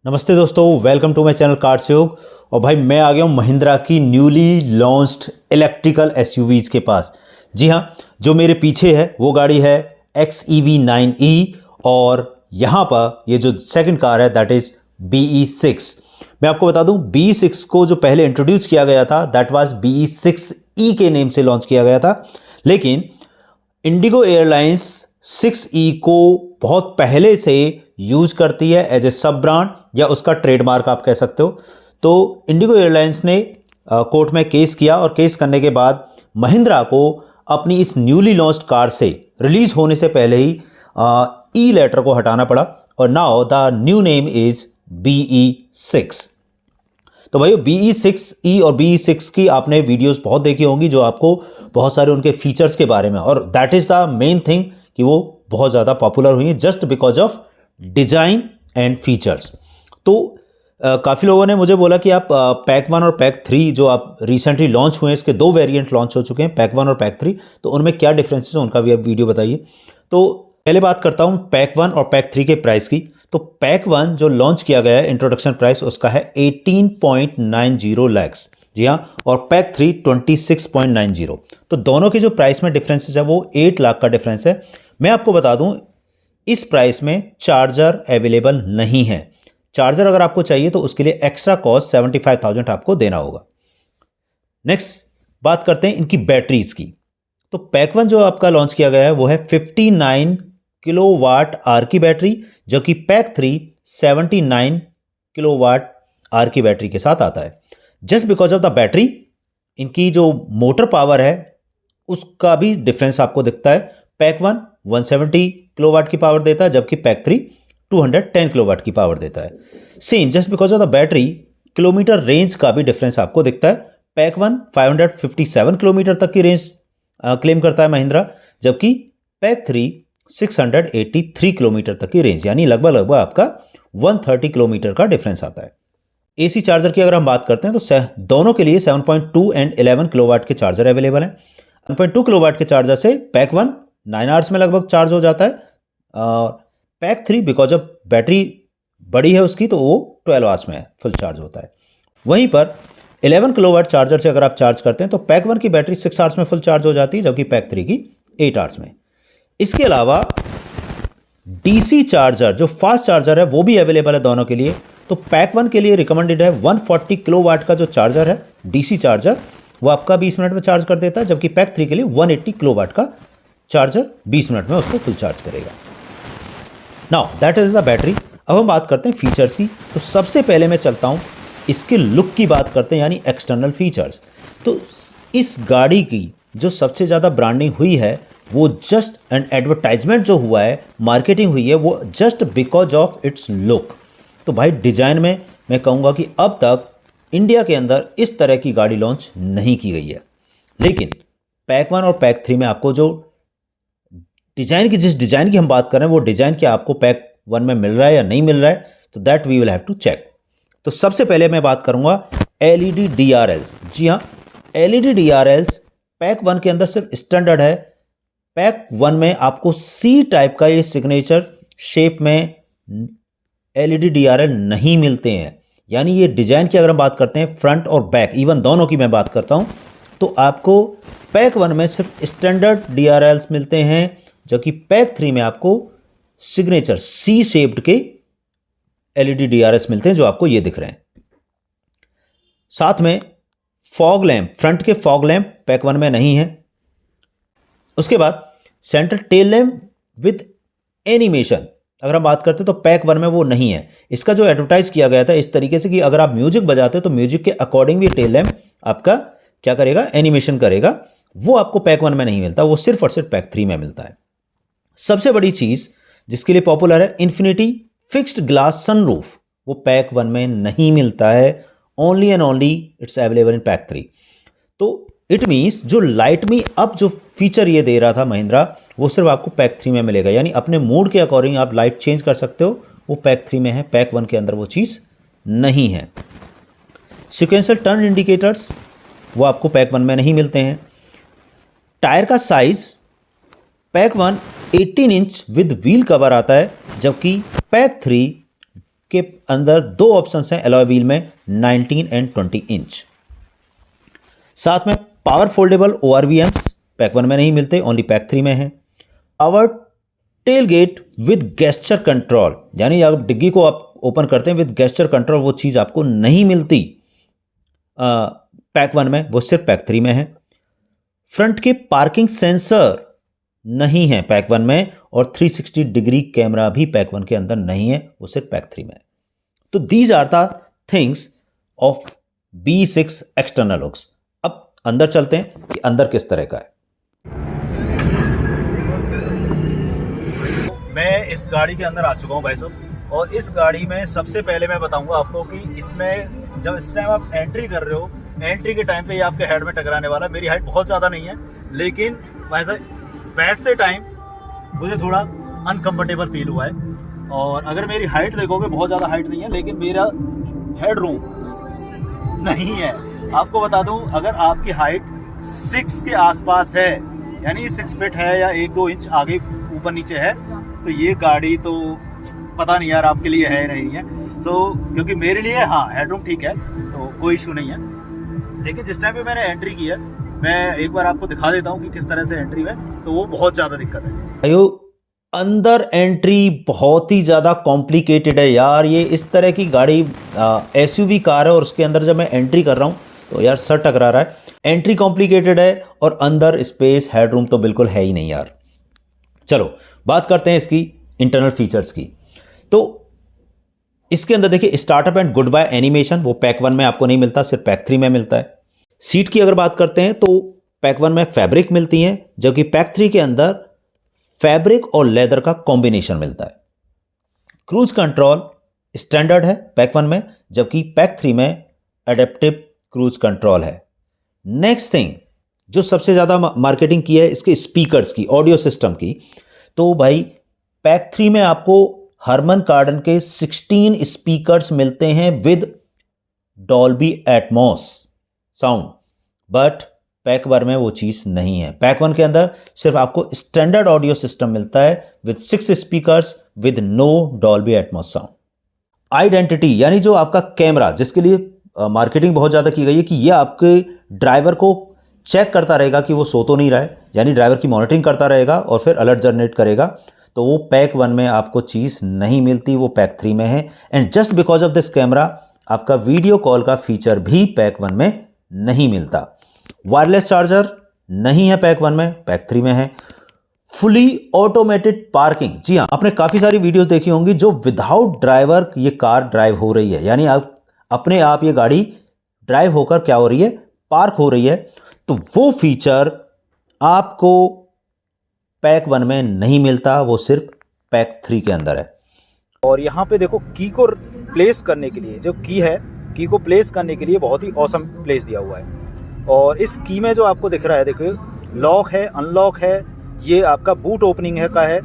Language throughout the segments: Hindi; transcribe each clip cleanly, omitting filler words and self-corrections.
नमस्ते दोस्तों, welcome to my channel Cars Yog. और भाई मैं आ गया हूँ महिंद्रा की न्यूली लॉन्च्ड इलेक्ट्रिकल एसयूवीज के पास। जी हाँ, जो मेरे पीछे है वो गाड़ी है XEV9e और यहाँ पर ये जो सेकंड कार है दैट इज़ BE6। मैं आपको बता दूँ BE6 को जो पहले इंट्रोड्यूस किया गया था दैट वाज BE6e के नेम से लॉन्च किया गया था, लेकिन इंडिगो एयरलाइंस 6E को बहुत पहले से यूज करती है एज ए सब ब्रांड या उसका ट्रेडमार्क आप कह सकते हो। तो इंडिगो एयरलाइंस ने कोर्ट में केस किया और केस करने के बाद महिंद्रा को अपनी इस न्यूली लॉन्च्ड कार से रिलीज होने से पहले ही ई लेटर को हटाना पड़ा और now the new name is BE6। तो भाई BE6E और BE6 की आपने वीडियोस बहुत देखी होंगी जो आपको बहुत सारे उनके फीचर्स के बारे में, और that is the main thing कि वो बहुत ज़्यादा पॉपुलर हुई है just because of design and features. तो काफ़ी लोगों ने मुझे बोला कि आप पैक 1 और पैक 3 जो आप रिसेंटली लॉन्च हुए हैं, इसके 2 वेरिएंट लॉन्च हो चुके हैं, पैक 1 और पैक 3, तो उनमें क्या डिफरेंसेस हैं उनका भी आप वीडियो बताइए। तो पहले बात करता हूँ पैक 1 और पैक 3 के प्राइस की। तो पैक 1 जो लॉन्च किया गया है इंट्रोडक्शन प्राइस उसका है 18.90 लैक्स। जी हाँ, और पैक 3 26.90। तो दोनों के जो प्राइस में डिफरेंसेस है वो 8 लाख का डिफरेंस है। मैं आपको बता दूं इस प्राइस में चार्जर अवेलेबल नहीं है। चार्जर अगर आपको चाहिए तो उसके लिए एक्स्ट्रा कॉस्ट 75,000 आपको देना होगा। नेक्स्ट बात करते हैं इनकी बैटरीज की। तो पैक 1 जो आपका लॉन्च किया गया है वो है 59 किलोवाट आर की बैटरी, जो कि पैक 3 79 किलोवाट आर की बैटरी के साथ आता है। Just because of the battery इनकी जो मोटर पावर है उसका भी डिफरेंस आपको दिखता है। पैक 1 170 किलोवाट की पावर देता है जबकि पैक 3 210 किलोवाट की पावर देता है। Same just because of the battery kilometre range का भी डिफरेंस आपको दिखता है। पैक 1 557 किलोमीटर तक की रेंज क्लेम करता है महिंद्रा, जबकि पैक 3 683 किलोमीटर तक की रेंज, यानी लगभग आपका 130 किलोमीटर का डिफरेंस आता है। AC चार्जर की अगर हम बात करते हैं तो दोनों के लिए 7.2 एंड 11 किलोवाट के चार्जर अवेलेबल हैं। 1.2 किलोवाट के चार्जर से पैक 1 9 आवर्स में लगभग चार्ज हो जाता है, और पैक 3 बिकॉज ऑफ बैटरी बड़ी है उसकी तो वो 12 आवर्स में फुल चार्ज होता है। वहीं पर 11 किलोवाट चार्जर से अगर आप चार्ज करते हैं तो पैक 1 की बैटरी 6 आवर्स में फुल चार्ज हो जाती है जबकि पैक 3 की 8 आवर्स में। इसके अलावा DC चार्जर जो फास्ट चार्जर है वो भी अवेलेबल है दोनों के लिए। तो पैक 1 के लिए रिकमेंडेड है 140 किलोवाट का जो चार्जर है DC चार्जर वो आपका 20 मिनट में चार्ज कर देता है, जबकि पैक 3 के लिए 180 किलोवाट का चार्जर 20 मिनट में उसको फुल चार्ज करेगा। Now that is the battery. अब हम बात करते हैं फीचर्स की। तो सबसे पहले मैं चलता हूं इसके लुक की बात करते हैं, यानी एक्सटर्नल फीचर्स। तो इस गाड़ी की जो सबसे ज़्यादा ब्रांडिंग हुई है वो जस्ट एन एडवर्टाइजमेंट जो हुआ है, मार्केटिंग हुई है, वो just because of its look. तो भाई डिजाइन में मैं कहूँगा कि अब तक इंडिया के अंदर इस तरह की गाड़ी लॉन्च नहीं की गई है, लेकिन पैक 1 और पैक 3 में आपको जो जिस डिजाइन की हम बात कर रहे हैं वो डिजाइन क्या आपको पैक 1 में मिल रहा है या नहीं मिल रहा है, तो that we will have to check. तो सबसे पहले मैं बात करूंगा LED DRLs। जी हाँ, LED DRLs पैक 1 के अंदर सिर्फ स्टैंडर्ड है। पैक 1 में आपको C टाइप का ये सिग्नेचर शेप में LED DRL नहीं मिलते हैं। यानी ये डिजाइन की अगर हम बात करते हैं फ्रंट और बैक, इवन दोनों की मैं बात करता हूं, तो आपको पैक 1 में सिर्फ स्टैंडर्ड DRLs मिलते हैं, जबकि पैक 3 में आपको सिग्नेचर C शेप्ड के LED DRLs मिलते हैं जो आपको ये दिख रहे हैं। साथ में फॉग लैंप, फ्रंट के फॉग लैंप पैक 1 में नहीं है। उसके बाद centre tail lamp with animation अगर हम बात करते हैं तो पैक 1 में वो नहीं है। इसका जो एडवर्टाइज किया गया था इस तरीके से कि अगर आप म्यूजिक बजाते हो तो म्यूजिक के अकॉर्डिंग भी टेल लैंप आपका क्या करेगा, एनिमेशन करेगा। वो आपको पैक 1 में नहीं मिलता, वो सिर्फ और सिर्फ पैक 3 में मिलता है। सबसे बड़ी चीज जिसके लिए पॉपुलर है इन्फिनिटी फिक्स्ड ग्लास सनरूफ, वो पैक 1 में नहीं मिलता है। Only and only it's available in pack 3। तो इट मीन्स जो लाइट मी अप जो फीचर ये दे रहा था महिंद्रा वो सिर्फ आपको पैक 3 में मिलेगा, यानी अपने मूड के अकॉर्डिंग आप लाइट चेंज कर सकते हो, वो पैक 3 में है, पैक 1 के अंदर वो चीज़ नहीं है। सिक्वेंशियल टर्न इंडिकेटर्स वो आपको पैक 1 में नहीं मिलते हैं। टायर का size pack 1 18 inch with wheel cover आता है, जबकि पैक 3 के अंदर दो ऑप्शंस हैं एलॉय व्हील में, 19 एंड 20 इंच। साथ में पावर फोल्डेबल ORVMs पैक 1 में नहीं मिलते, ओनली पैक 3 में है। Power tailgate with gesture control, यानी आप डिग्गी को आप ओपन करते हैं विद गेस्चर कंट्रोल, वो चीज़ आपको नहीं मिलती पैक 1 में, वो सिर्फ पैक 3 में है। फ्रंट के पार्किंग सेंसर नहीं है पैक 1 में, और 360 डिग्री कैमरा भी पैक 1 के अंदर नहीं है, वो सिर्फ पैक 3 में है। तो these are the things of B6 external looks. अब अंदर चलते हैं कि अंदर किस तरह का है। मैं इस गाड़ी के अंदर आ चुका हूं भाई साहब, और इस गाड़ी में सबसे पहले मैं बताऊंगा आपको कि इसमें जब इस टाइम आप एंट्री कर रहे हो, एंट्री के टाइम पे ये आपके हेड में टकराने वाला। मेरी हाइट बहुत ज़्यादा नहीं है, लेकिन भाई साहब बैठते टाइम मुझे थोड़ा अनकंफर्टेबल फील हुआ है। और अगर मेरी हाइट देखोगे, बहुत ज़्यादा हाइट नहीं है, लेकिन मेरा हेड रूम नहीं है। आपको बता दूं, अगर आपकी हाइट 6 के आसपास है, यानी 6 फीट है या 1-2 इंच आगे ऊपर नीचे है, तो ये गाड़ी तो पता नहीं यार आपके लिए है नहीं है। क्योंकि मेरे लिए हाँ हेड रूम ठीक है, तो कोई इशू नहीं है। लेकिन जिस टाइम पे मैंने एंट्री की है, मैं एक बार आपको दिखा देता हूँ कि किस तरह से एंट्री है, तो वो बहुत ज़्यादा दिक्कत है। अयो अंदर एंट्री बहुत ही ज़्यादा कॉम्प्लिकेटेड है यार। ये इस तरह की गाड़ी SUV कार है, और उसके अंदर जब मैं एंट्री कर रहा हूँ तो यार सर टकरा रहा है। एंट्री कॉम्प्लिकेटेड है, और अंदर स्पेस हेड रूम तो बिल्कुल है ही नहीं यार। चलो बात करते हैं इसकी इंटरनल फीचर्स की। तो इसके अंदर देखिए, startup and goodbye animation, वो पैक 1 में आपको नहीं मिलता, सिर्फ पैक 3 में मिलता है। सीट की अगर बात करते हैं तो पैक 1 में फैब्रिक मिलती हैं, जबकि पैक 3 के अंदर फैब्रिक और लेदर का कॉम्बिनेशन मिलता है। क्रूज कंट्रोल स्टैंडर्ड है पैक 1 में, जबकि पैक 3 में एडेप्टिव क्रूज कंट्रोल है। नेक्स्ट थिंग जो सबसे ज़्यादा मार्केटिंग की है इसके स्पीकर्स की, ऑडियो सिस्टम की, तो भाई पैक 3 में आपको हरमन कार्डन के 16 स्पीकर्स मिलते हैं with Dolby Atmos sound, but pack 1 में वो चीज़ नहीं है। पैक 1 के अंदर सिर्फ आपको स्टैंडर्ड ऑडियो सिस्टम मिलता है with 6 speakers with no Dolby Atmos sound. Identity यानी जो आपका कैमरा, जिसके लिए मार्केटिंग बहुत ज़्यादा की गई है कि ये आपके ड्राइवर को चेक करता रहेगा कि वो सो तो नहीं रहा है, यानी ड्राइवर की मॉनिटरिंग करता रहेगा और फिर अलर्ट जनरेट करेगा, तो वो पैक 1 में आपको चीज़ नहीं मिलती, वो पैक 3 में है। And just because of this camera आपका वीडियो कॉल का फीचर भी पैक 1 में नहीं मिलता। वायरलेस चार्जर नहीं है पैक 1 में, पैक 3 में है। फुली ऑटोमेटेड पार्किंग, जी हाँ, आपने काफ़ी सारी वीडियोस देखी होंगी जो विदाउट ड्राइवर ये कार ड्राइव हो रही है, यानी आप अपने आप ये गाड़ी ड्राइव होकर क्या हो रही है, पार्क हो रही है। तो वो फीचर आपको पैक 1 में नहीं मिलता, वो सिर्फ पैक 3 के अंदर है। और यहाँ पे देखो की को प्लेस करने के लिए, जो की है, की को प्लेस करने के लिए बहुत ही ऑसम प्लेस दिया हुआ है। और इस की में जो आपको दिख रहा है, देखिए लॉक है, अनलॉक है, ये आपका बूट ओपनिंग है का है,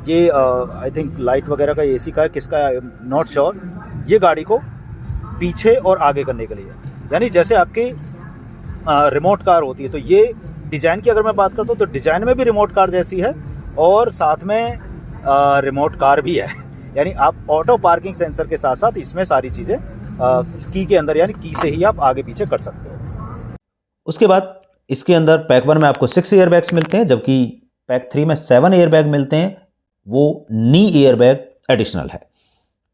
ये आई थिंक लाइट वगैरह का, एसी का है, किसका है नॉट श्योर। ये गाड़ी को पीछे और आगे करने के लिए, यानी जैसे आपकी रिमोट कार होती है, तो ये डिज़ाइन की अगर मैं बात करता हूँ तो डिज़ाइन में भी रिमोट कार जैसी है, और साथ में रिमोट कार भी है। यानी आप ऑटो पार्किंग सेंसर के साथ साथ इसमें सारी चीज़ें की के अंदर, यानी की से ही आप आगे पीछे कर सकते हो। उसके बाद इसके अंदर पैक 1 में आपको 6 एयरबैग्स मिलते हैं, जबकि पैक 3 में 7 एयरबैग मिलते हैं, वो नी एयरबैग एडिशनल है।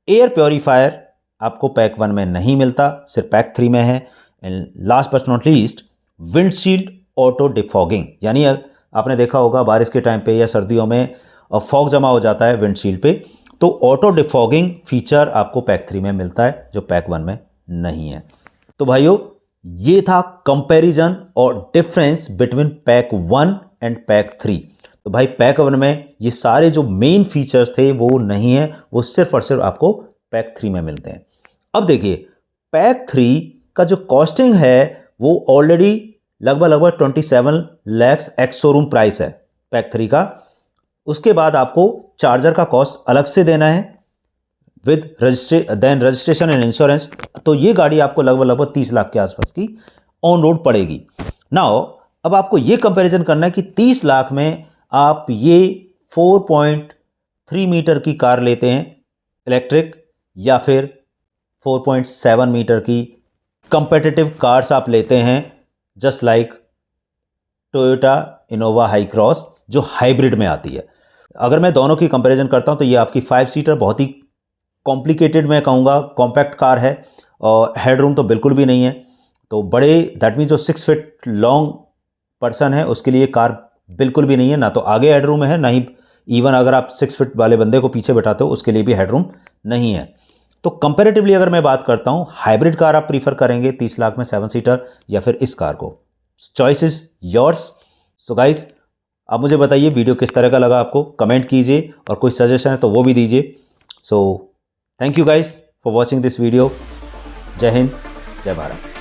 एयर प्योरीफायर आपको पैक 1 में नहीं मिलता, सिर्फ पैक 3 में है। And last but not least, windshield auto defogging, यानी आपने देखा होगा बारिश के टाइम पे या सर्दियों में फॉग जमा हो जाता है विंडशील्ड पे, तो ऑटो डिफॉगिंग फीचर आपको पैक 3 में मिलता है, जो पैक 1 में नहीं है। तो भाइयों ये था कंपैरिजन और difference between pack 1 and pack 3। तो भाई पैक 1 में ये सारे जो मेन फीचर्स थे वो नहीं है, वो सिर्फ और सिर्फ आपको पैक 3 में मिलते हैं। अब देखिए पैक 3 का जो कॉस्टिंग है वो ऑलरेडी लगभग 27 लाख एक्स शोरूम प्राइस है पैक 3 का। उसके बाद आपको चार्जर का कॉस्ट अलग से देना है विद रजिस्ट्रेशन एंड इंश्योरेंस, तो ये गाड़ी आपको लगभग 30 लाख के आसपास की ऑन रोड पड़ेगी। नाउ अब आपको ये कंपैरिजन करना है कि 30 लाख में आप ये 4.3 मीटर की कार लेते हैं इलेक्ट्रिक, या फिर 4.7 मीटर की कंपेटिटिव कार्स आप लेते हैं, just like Toyota Innova high cross जो हाइब्रिड में आती है। अगर मैं दोनों की कंपैरिजन करता हूं तो ये आपकी 5 सीटर बहुत ही कॉम्प्लिकेटेड, मैं कहूँगा कॉम्पैक्ट कार है, और हेडरूम तो बिल्कुल भी नहीं है। तो बड़े, दैट मीन जो 6 फीट लॉन्ग पर्सन है उसके लिए कार बिल्कुल भी नहीं है। ना तो आगे हेडरूम है, ना ही इवन अगर आप 6 फीट वाले बंदे को पीछे बैठाते हो उसके लिए भी हेडरूम नहीं है। तो कंपैरेटिवली अगर मैं बात करता हूँ, हाइब्रिड कार आप प्रीफर करेंगे 30 लाख में 7 सीटर, या फिर इस कार को? Choice is yours. So guys, आप मुझे बताइए वीडियो किस तरह का लगा आपको, कमेंट कीजिए, और कोई सजेशन है तो वो भी दीजिए। So thank you guys for watching this video. जय हिंद, जय भारत।